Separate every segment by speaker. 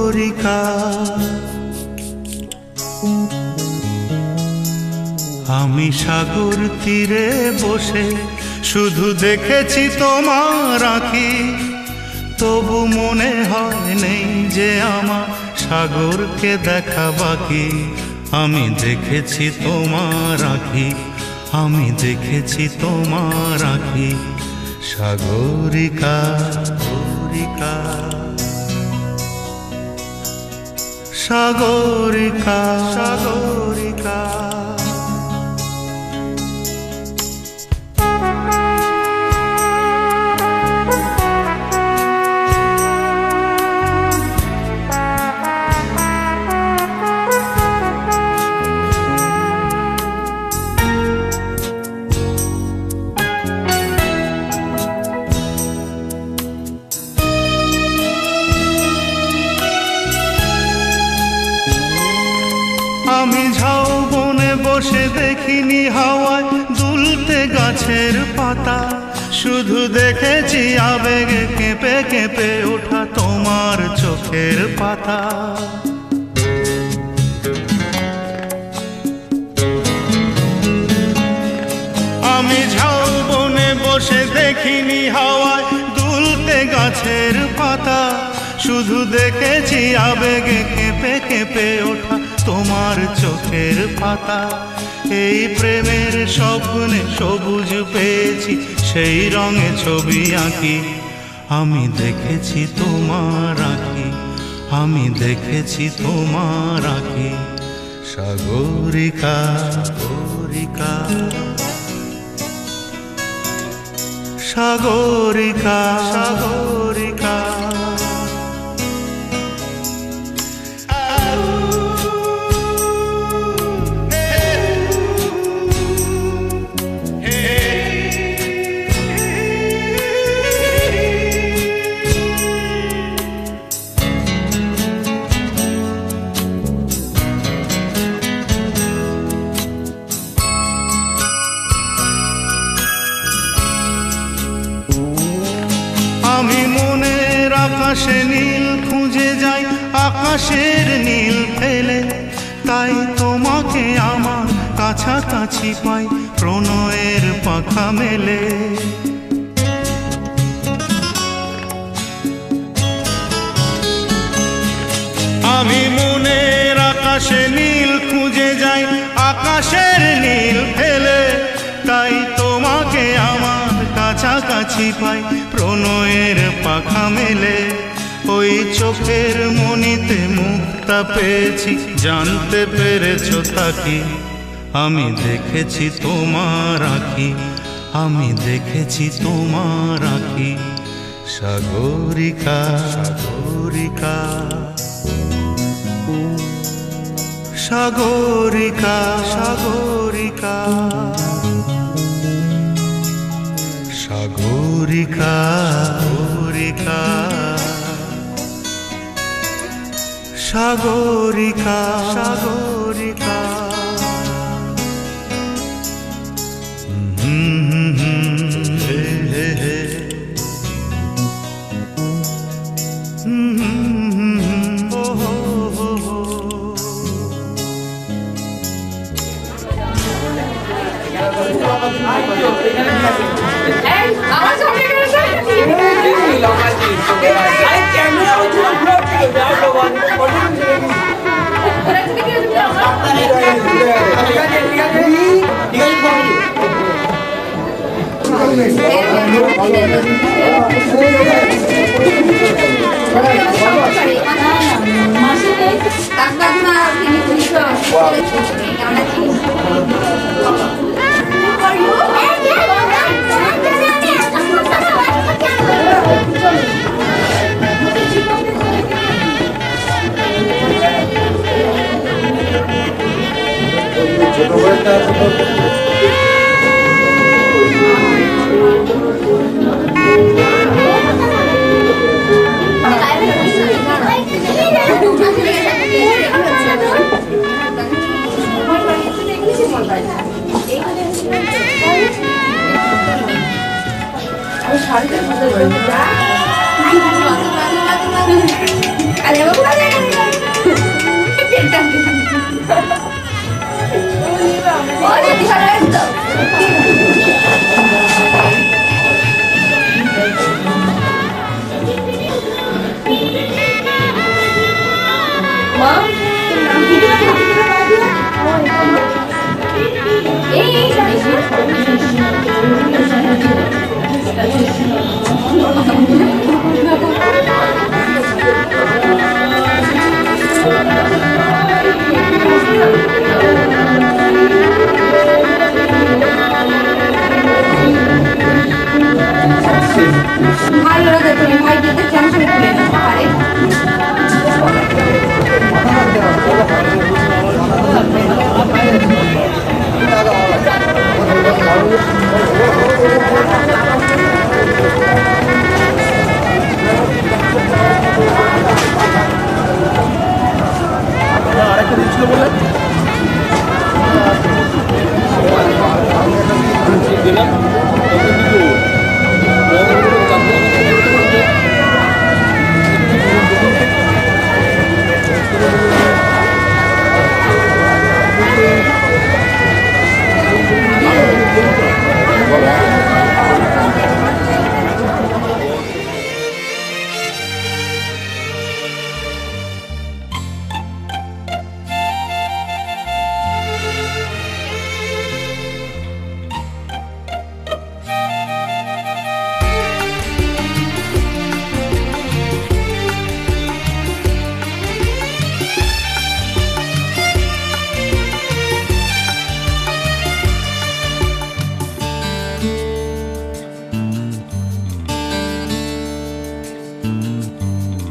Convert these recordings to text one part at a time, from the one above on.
Speaker 1: সাগরিকা। আমি সাগর তীরে বসে শুধু দেখেছি তোমার আঁখি, তবু মনে হয় নেই যে আমার সাগরকে দেখা বাকি। আমি দেখেছি তোমার আঁখি, আমি দেখেছি তোমার আঁখি। সাগরিকা সাগরিকা সাগরিকা সাগরিকা। আমি ঝাউবনে বসে দেখিনি হাওয়ায় দুলতে গাছের পাতা, শুধু দেখেছি আবেগে কেঁপে কেঁপে ওঠা তোমার চোখের পাতা। আমি ঝাউবনে বসে দেখিনি হাওয়ায় দুলতে গাছের পাতা, শুধু দেখেছি আবেগে কেঁপে কেঁপে ওঠা তোমার চোখের পাতা। এই প্রেমের স্বপ্নে সবুজ পেয়েছি, সেই রঙে ছবি আঁকি। আমি দেখেছি তোমার আঁখি, আমি দেখেছি তোমার আঁখি। সাগরিকা সাগরিকা সাগরিকা সাগরিকা। আমি মনের আকাশে নীল খুঁজে যাই, আকাশের নীল ফেলে, তাই তোমাকে আমার কাছাকাছি পাই প্রণয়ের পাখা মেলে। আমি মনের আকাশে নীল খুঁজে যাই, আকাশের নীল ফেলে, তাই তোমাকে আমার কাছাকাছি পাই প্রণয়ের পাখা মেলে। ওই চোখের মনিতে মুক্তা পেয়েছি, জানতে পেরেছো তাকি। আমি দেখেছি তোমার আঁখি, আমি দেখেছি তোমার আঁখি। সাগরিকা সাগরিকা সাগরিকা সাগরিকা সাগরিকা সাগরিকা সাগরিকা সাগরিকা।
Speaker 2: আমার সামনে
Speaker 3: Ada apa?
Speaker 2: ওরে দিশাটা একদম মা ভালো লাগে তুমি ভাই যেতে কেমন করে তুলে নিতে পারে
Speaker 3: আরেকটা দিচ্ছিল বলে দিলাম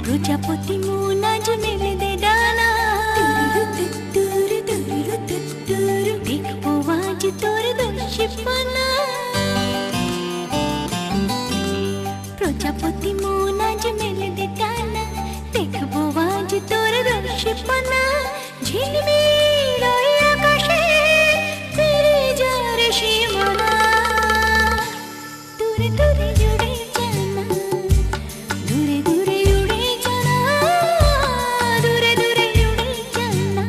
Speaker 4: প্রজাপতি মনাজ মেলে দে ডানা দেখবো আজ তোর দোষিপানা প্রজাপতি মনাজ মেলে দে ডানা দেখবো আজ তোর দোষিপানা ঝিলমিল ওই আকাশে ফিরে যার সীমানা দূরে দূরে জুড়ে জানা দূরে দূরে উড়ে জানা দূরে দূরে উড়ে জানা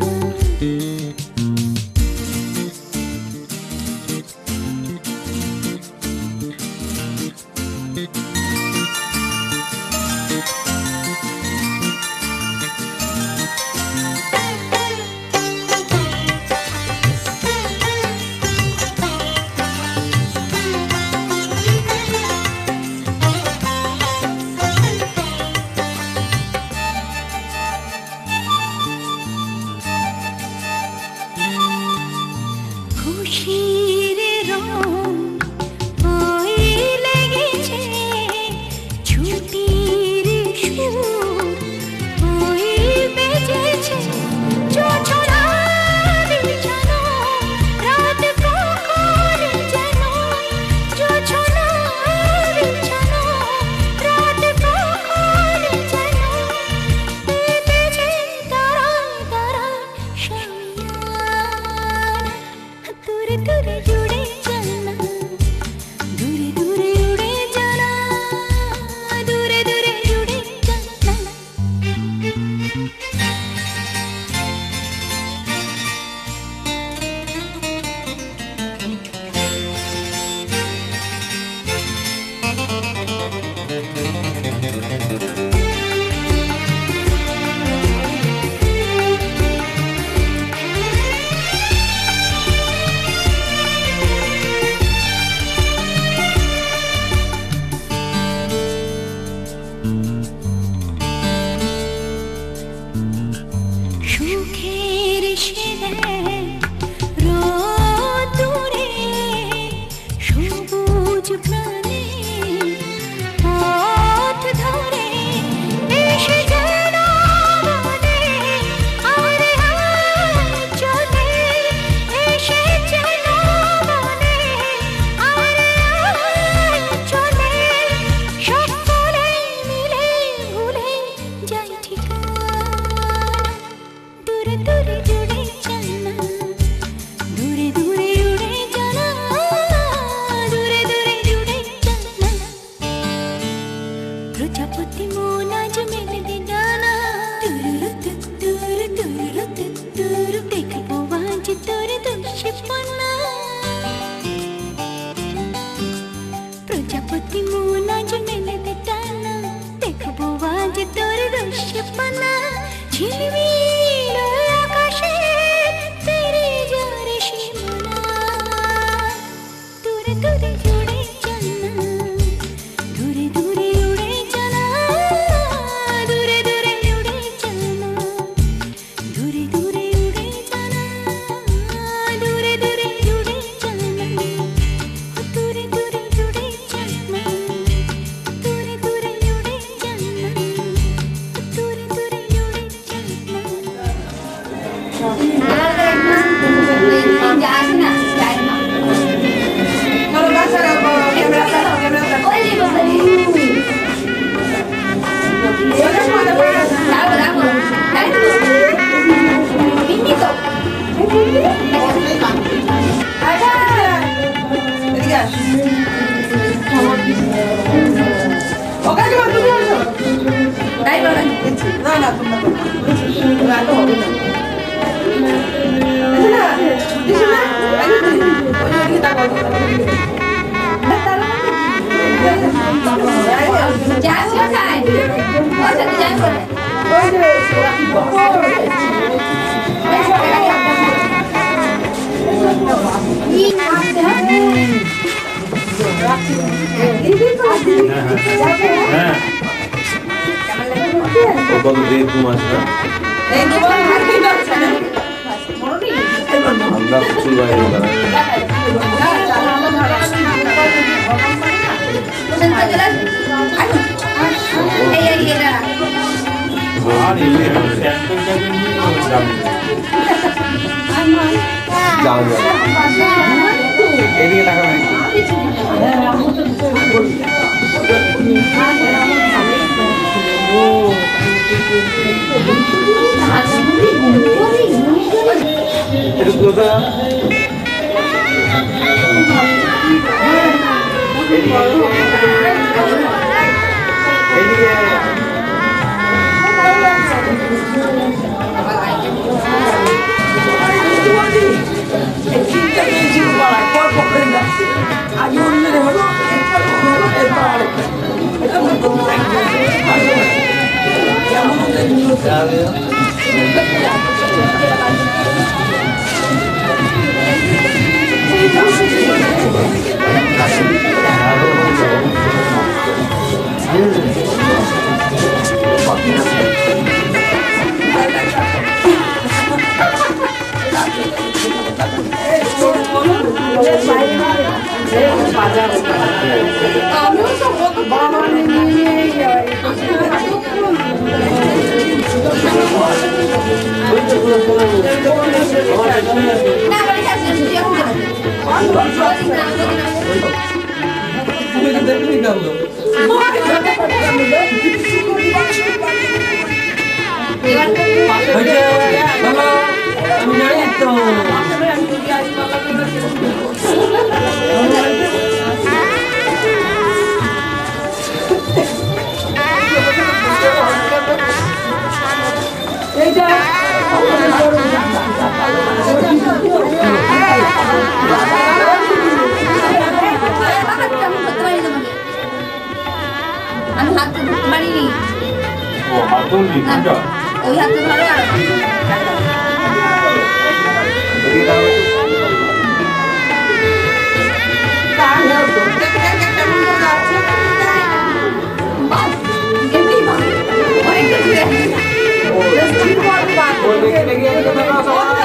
Speaker 4: ঝিলমিল আকাশে তেরে যারে সীমানা দূরে দূরে উড়ে চলনা দূরে দূরে উড়ে চলা দূরে দূরে উড়ে চলনা দূরে দূরে উড়ে চলা দূরে দূরে উড়ে চলনা দূরে দূরে উড়ে চলনা দূরে দূরে উড়ে চলনা দূরে দূরে উড়ে চলনা
Speaker 2: যাস না যাই না
Speaker 5: চলো বাচ্চারা ক্যামেরা চালাও
Speaker 2: ওই যে বাবা রাখো রাখো তাই তো বিন্দি তো
Speaker 5: এদিকে আস ওকে কি তুমি আসো
Speaker 2: তাই বাবা
Speaker 5: না না তোমরা এত হবে না দিশা না ওই তাকাও
Speaker 2: যাস কোথায় ওর সাথে যাই করে
Speaker 3: হ্যাঁ কত দেড় 2 মাস না
Speaker 5: এই দুবার হাত কি করছ না
Speaker 3: আমরা প্রচুর বাইরে বেড়াই আর এলে যাও এদিকে তাকাবেন একটু ক্লোজা এদিকে
Speaker 5: আমিও তো কত বাবা নিয়ে যাই
Speaker 2: না বলে যাস না তুই এখন
Speaker 5: তুমি তো দেখলি না তো আমি জানি তো
Speaker 2: আমি হাত ধরতে পারিনি
Speaker 3: ও মাতুল লিখা
Speaker 2: ওই হাতে ধরে আর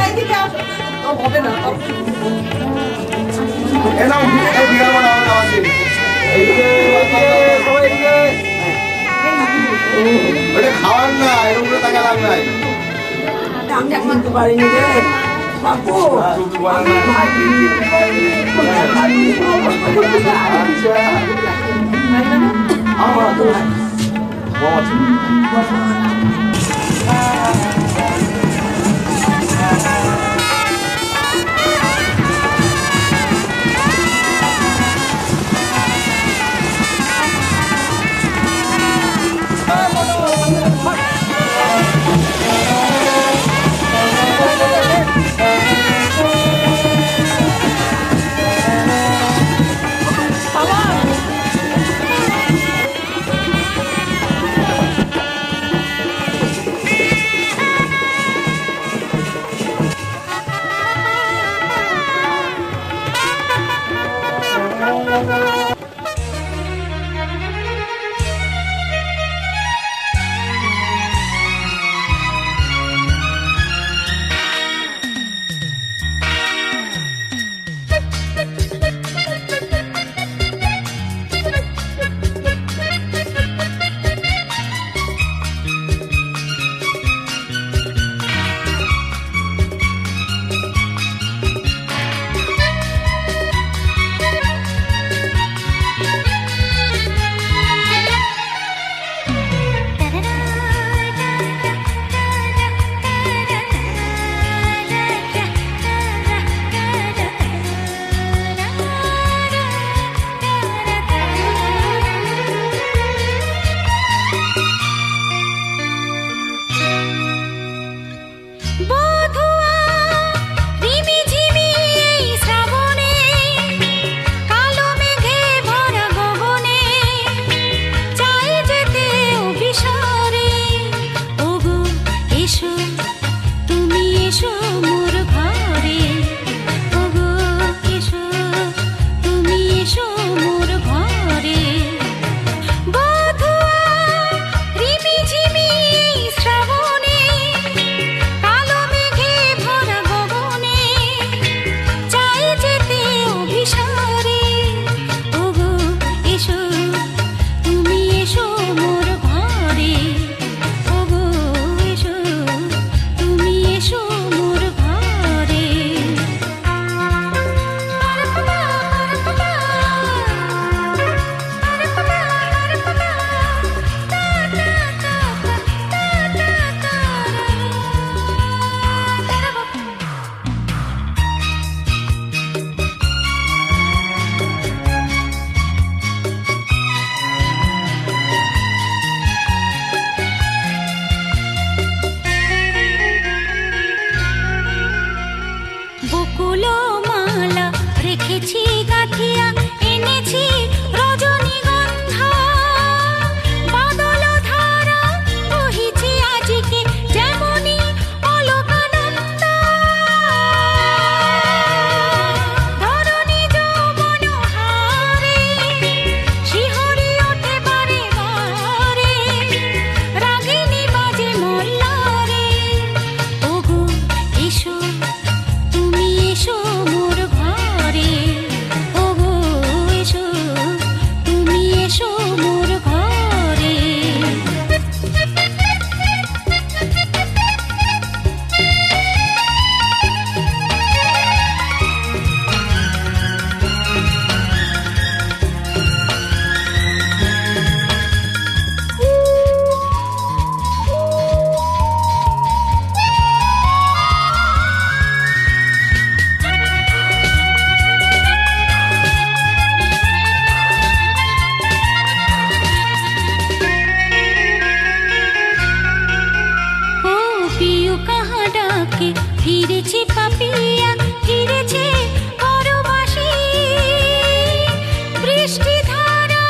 Speaker 2: অনেকটা দূরে
Speaker 5: হবে না
Speaker 6: খাওয়ার না এরকম করে টাকা লাভ নাই
Speaker 5: করতে পারিনি রে বাপু আমার তো
Speaker 4: গেথেছি গাথিয়া এনেছি রজনীগন্ধা বাদল ধারা বহিছে আজকে যেমনি অলোকানন্দ ধরণী যৌবন হারে শিহরি ওঠে বারে বারে রাগিনী বাজে মল্লারে ওগো এসো তুমি এসো মোর ঘরে ওগো এসো তুমি এসো মোর ঘরে ও পিউ কাহা ডাকে ফিরেছে পাপিয়া ফিরেছে পরবাসী বৃষ্টি ধারা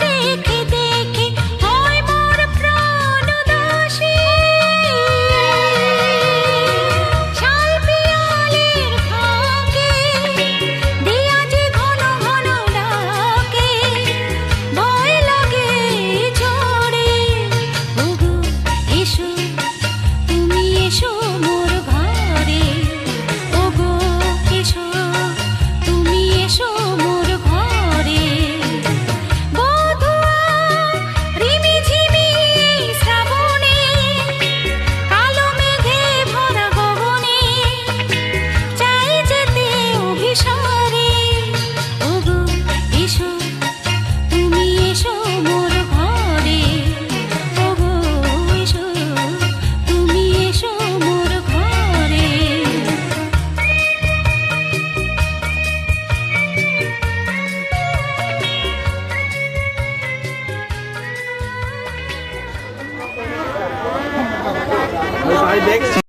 Speaker 4: দেখে দেখে হয় মোর প্রাণ উদাসী শাল পিয়ালের ফাঁকে দিয়া যে ঘন ঘন ডাকে ভয় লাগে ঝড়ে ওগো এসো তুমি এসো মোর ঘরে ওগো এসো তুমি এসো মোর ঘরে বধুয়া রিমিঝিমি শ্রাবণে কালো মেঘে ভরা গগনে চাই যেতে অভিসারে ওগো এসো তুমি এসো মোর ঘরে ওগো এসো তুমি এসো মোর ঘরে
Speaker 3: ভাই দেখছি